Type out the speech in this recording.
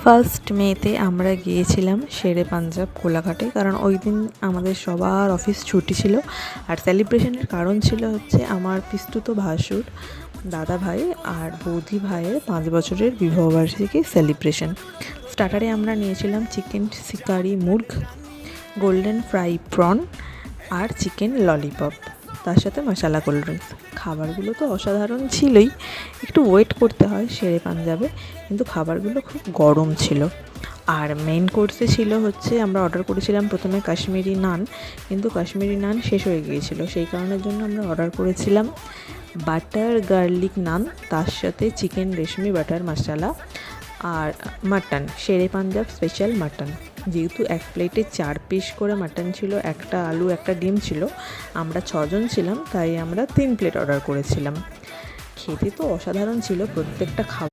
First মেতে আমরা গিয়েছিলাম শেরে পাঞ্জাব কোলাঘাটে, কারণ ওই দিন আমাদের সবার অফিস ছুটি ছিল। আর সেলিব্রেশনের কারণ ছিল হচ্ছে আমার পিস্তুত ভাসুর দাদা ভাই আর বৌদি ভাইয়ের 5 বছরের বিবাহবার্ষিকী সেলিব্রেশন। স্টার্টারে আমরা নিয়েছিলাম চিকেন শিকারি মুর্গ, গোল্ডেন ফ্রাই প্রন আর চিকেন ললিপপ, তার সাথে মশালা কোল্ড ড্রিঙ্কস। খাবারগুলো তো অসাধারণ ছিলই, একটু ওয়েট করতে হয় শেরে পাঞ্জাবে, কিন্তু খাবারগুলো খুব গরম ছিল। আর মেন কোর্সে ছিল হচ্ছে, আমরা অর্ডার করেছিলাম প্রথমে কাশ্মীরি নান, কিন্তু কাশ্মীরি নান শেষ হয়ে গিয়েছিল, সেই কারণের জন্য আমরা অর্ডার করেছিলাম বাটার গার্লিক নান, তার সাথে চিকেন রেশমি বাটার মশালা আর মাটন, শেরে পাঞ্জাব স্পেশাল মাটন। যেহেতু এক প্লেটে 4 পিস করে মাটন ছিল, একটা আলু একটা ডিম ছিল, আমরা 6 জন ছিলাম, তাই আমরা 3 প্লেট অর্ডার করেছিলাম। খেতে তো অসাধারণ ছিল, প্রত্যেকটা খাবার